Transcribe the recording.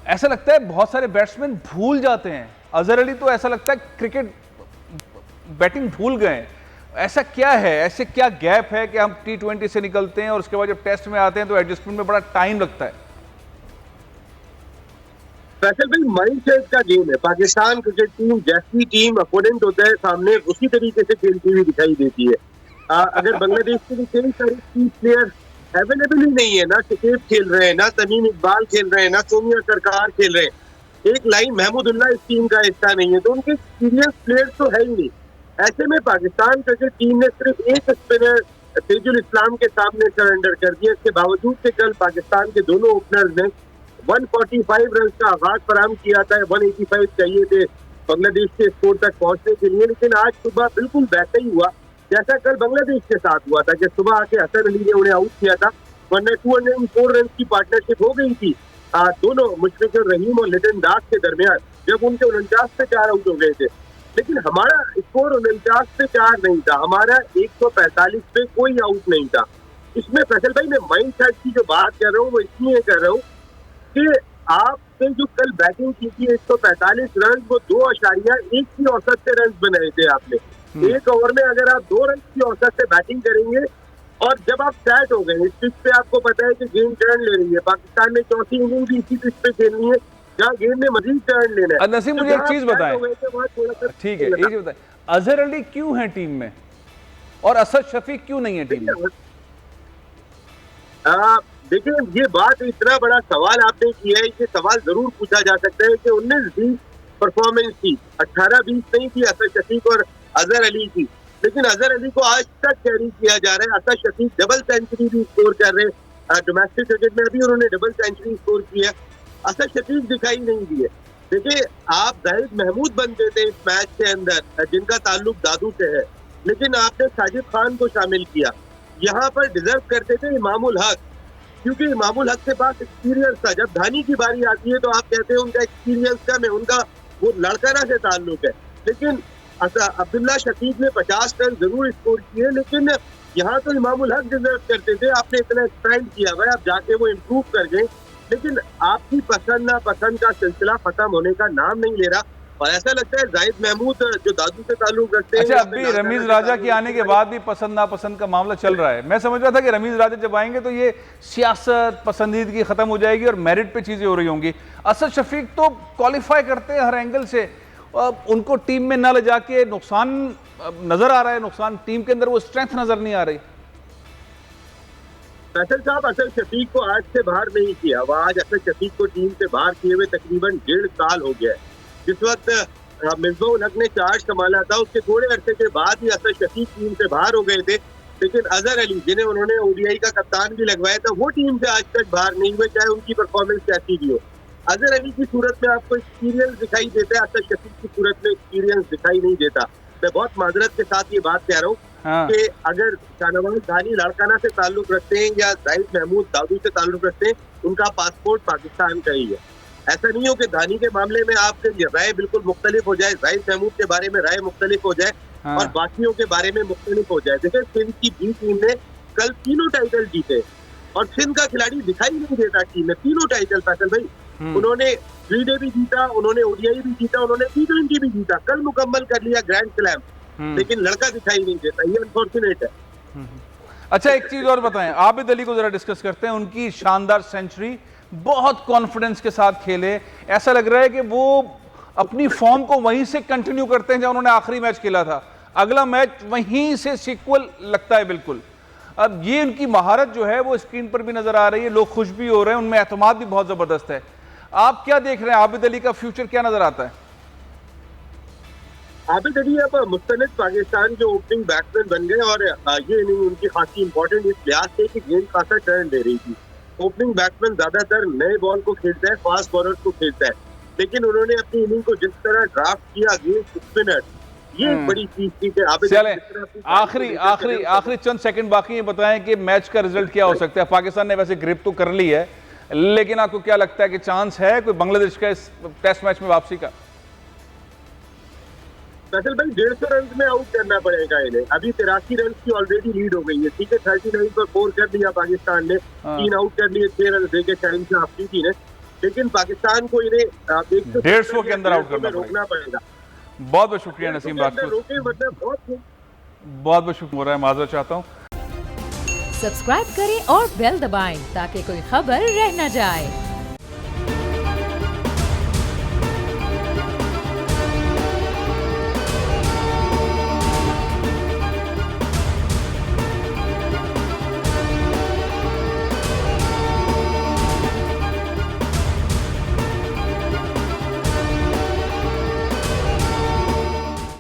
ऐसा लगता है बहुत सारे बैट्समैन भूल जाते हैं। अजहर अली तो ऐसा लगता है क्रिकेट बैटिंग भूल गए। ऐसा क्या है, ऐसे क्या गैप है कि हम T20 से निकलते हैं और उसके बाद जब टेस्ट में आते हैं तो एडजस्टमेंट में बड़ा टाइम लगता है? फैसल भाई, माइंड सेट का गेम है। पाकिस्तान क्रिकेट टीम जैसी टीम अपोनेंट होता है सामने, उसी तरीके से खेलती हुई दिखाई देती है। अगर बांग्लादेश के लिए कई सारे की प्लेयर अवेलेबल ही नहीं है, ना शकीब खेल रहे हैं, ना तमीम इकबाल खेल रहे हैं, ना सोमिया सरकार खेल रहे हैं, एक लाइन महमूदुल्लाह इस टीम का हिस्सा नहीं है, तो उनके एक्सपीरियंस प्लेयर्स तो है ही नहीं। ऐसे में पाकिस्तान क्रिकेट टीम ने सिर्फ एक स्पिनर तेजुल इस्लाम के सामने सरेंडर कर दिया। इसके बावजूद कि कल पाकिस्तान के दोनों ओपनर्स ने 145 रन का आगाज फराहम किया था, 185 चाहिए थे बांग्लादेश के स्कोर तक पहुंचने के लिए, लेकिन आज सुबह बिल्कुल वैसा ही हुआ जैसा कल बांग्लादेश के साथ हुआ था कि सुबह आके हसन अली ने उन्हें आउट किया था, वरना 204 रन की पार्टनरशिप हो गई थी दोनों मुशफिक रहीम और लिटन दास के दरमियान, जब उनके 49 पे 4 आउट हो गए थे। लेकिन हमारा स्कोर 49 पे 4 नहीं था, हमारा 145 पे कोई आउट नहीं था। इसमें फैसल भाई, मैं माइंड सेट की जो बात कर रहा हूँ वो इसलिए कर रहा हूँ कि आपने जो कल बैटिंग की थी 145 रन, वो 2.1 की औसत से रन बनाए थे आपने। एक ओवर में अगर आप 2 रन की औसत से बैटिंग करेंगे और जब आप सेट हो गए इस पिच पे, आपको पता है कि गेम टर्न ले रही है, पाकिस्तान ने चौथी इनिंग भी इसी पिच पे खेलनी है जहाँ गेम में मजीद टर्न लेना है। नसीम, मुझे एक चीज बताएं, ठीक है, एक चीज बताएं, अजहर अली क्यों है टीम में और असद शफीक क्यों नहीं है टीम में? देखिए, ये बात इतना बड़ा सवाल आपने किया है, ये सवाल जरूर पूछा जा सकता है कि 19-20 परफॉर्मेंस थी, 18-20 नहीं थी असद शफीक और अजहर अली की, लेकिन अजहर अली को आज तक कैरी किया जा रहा है। असद शफीक डबल सेंचुरी भी स्कोर कर रहे हैं, डोमेस्टिक क्रिकेट में भी उन्होंने डबल सेंचुरी स्कोर किया। असद शफीक दिखाई नहीं दिए। देखिए, आप जाहिद महमूद बनते थे इस मैच के अंदर जिनका ताल्लुक दादू से है, लेकिन आपने साजिद खान को शामिल किया। यहाँ पर डिजर्व करते थे इमामुल हक, क्योंकि इमामुल हक के पास एक्सपीरियंस था। जब धानी की बारी आती है तो आप कहते हैं उनका एक्सपीरियंस कम है, उनका वो लड़काना से ताल्लुक है। लेकिन अब्दुल्ला शकीब ने 50 रन जरूर स्कोर किए, लेकिन यहाँ तो इमामुल हक डिजर्व करते थे। आपने इतना एक्सपेंड किया भाई, आप जाके वो इम्प्रूव कर गए, लेकिन आपकी पसंद नापसंद का सिलसिला खत्म होने का नाम नहीं ले रहा। और ऐसा लगता है जाहिद महमूद जो दादू से ताल्लुक रखते हैं, अच्छा, अब भी रमीज राजा के आने के बाद भी पसंद नापसंद का मामला चल रहा है। मैं समझ रहा था कि रमीज राजा जब आएंगे तो ये सियासत पसंदीदगी खत्म हो जाएगी और मेरिट पे चीजें हो रही होंगी। असद शफीक तो क्वालिफाई करते हैं हर एंगल से, उनको टीम में न ले जाके नुकसान नजर आ रहा है, नुकसान टीम के अंदर वो स्ट्रेंथ नजर नहीं आ रही। फैसल साहब, असद शफीक को आज से बाहर नहीं किया, वह आज असद शफीक को टीम से बाहर किए हुए तकरीबन 1.5 साल हो गया है। जिस वक्त मिसबाह हक ने चार्ज संभाला था, उसके थोड़े अरसे के बाद ही असद शफीक टीम से बाहर हो गए थे, लेकिन अजहर अली जिन्हें उन्होंने ओडीआई का कप्तान भी लगवाया था, वो टीम से आज तक बाहर नहीं हुए, चाहे उनकी परफॉर्मेंस कैसी भी हो। अजहर अली की सूरत में आपको एक्सपीरियंस दिखाई देता है, असद शफीक की सूरत में एक्सपीरियंस दिखाई नहीं देता। मैं बहुत माजरत के साथ ये बात कह रहा हूँ कि अगर शाहनवाज धानी लड़काना से ताल्लुक रखते हैं या जाहिद महमूद दादू से ताल्लुक रखते हैं, उनका पासपोर्ट पाकिस्तान का ही है। ऐसा नहीं हो कि धानी के मामले में आपके राय बिल्कुल मुख्तलिफ हो जाए, जाहिद महमूद के बारे में राय मुख्तलिफ हो जाए और बाकियों के बारे में मुख्तलिफ हो जाए। देखिए, सिंध की बी टीम ने कल 3 टाइटल जीते और सिंध का खिलाड़ी दिखाई नहीं देता टीम में। 3 टाइटल फैसल भाई, उन्होंने 3 भी जीता, उन्होंने ओडीआई भी जीता, उन्होंने T20 भी जीता, कल मुकम्मल कर लिया ग्रैंड स्लैम, लेकिन लड़का दिखाई नहीं देता। ये अनफॉर्चुनेट है। अच्छा, एक चीज और बताएं, आबिद अली को जरा डिस्कस करते हैं। उनकी शानदार सेंचुरी, बहुत कॉन्फिडेंस के साथ खेले, ऐसा लग रहा है कि वो अपनी फॉर्म को वहीं से कंटिन्यू करते हैं जहां उन्होंने आखिरी मैच खेला था। अगला मैच वहीं से सीक्वल लगता है बिल्कुल। अब ये उनकी महारत जो है वो स्क्रीन पर भी नजर आ रही है, लोग खुश भी हो रहे हैं, उनमें एतमाद भी बहुत जबरदस्त है। आप क्या देख रहे हैं, आबिद अली का फ्यूचर क्या नजर आता है? आबिद अली अब मुस्तनद पाकिस्तान के ओपनिंग बैट्समैन बन गए और ये इनिंग उनकी खासी इंपॉर्टेंट इस लिहाज से कि गेंद खासा टर्न ले रही थी। ओपनिंग बैट्समैन ज्यादातर नए बॉल को खेलता है, फास्ट बॉलर्स को खेलता है, लेकिन उन्होंने अपनी इनिंग को जिस तरह ड्राफ्ट किया अगेंस्ट स्पिनर, ये एक बड़ी चीज थी कि आबिद। आखिरी चंद सेकंड बाकी है, बताएं कि मैच का रिजल्ट क्या हो सकता है। पाकिस्तान ने वैसे ग्रिप तो कर ली है, लेकिन आपको क्या लगता है कि चांस है कोई बांग्लादेश का इस टेस्ट मैच में वापसी का? फैसल भाई, 150 रन में आउट करना पड़ेगा इन्हें। अभी 83 रन की ऑलरेडी लीड हो गई है, ठीक है। 39 पर 4 कर लिया पाकिस्तान ने, 3 आउट कर लिए, 6 रन देके टाइम से अफरीदी ने। लेकिन पाकिस्तान को इन्हें 150 के अंदर आउट करना रोकना पड़ेगा। बहुत बहुत शुक्रिया नसीम राजपूत, रोके मतलब बहुत बहुत शुक्रिया हो रहा है, माजरत चाहता हूँ। सब्सक्राइब करें और बेल दबाएं ताकि कोई खबर रह न जाए।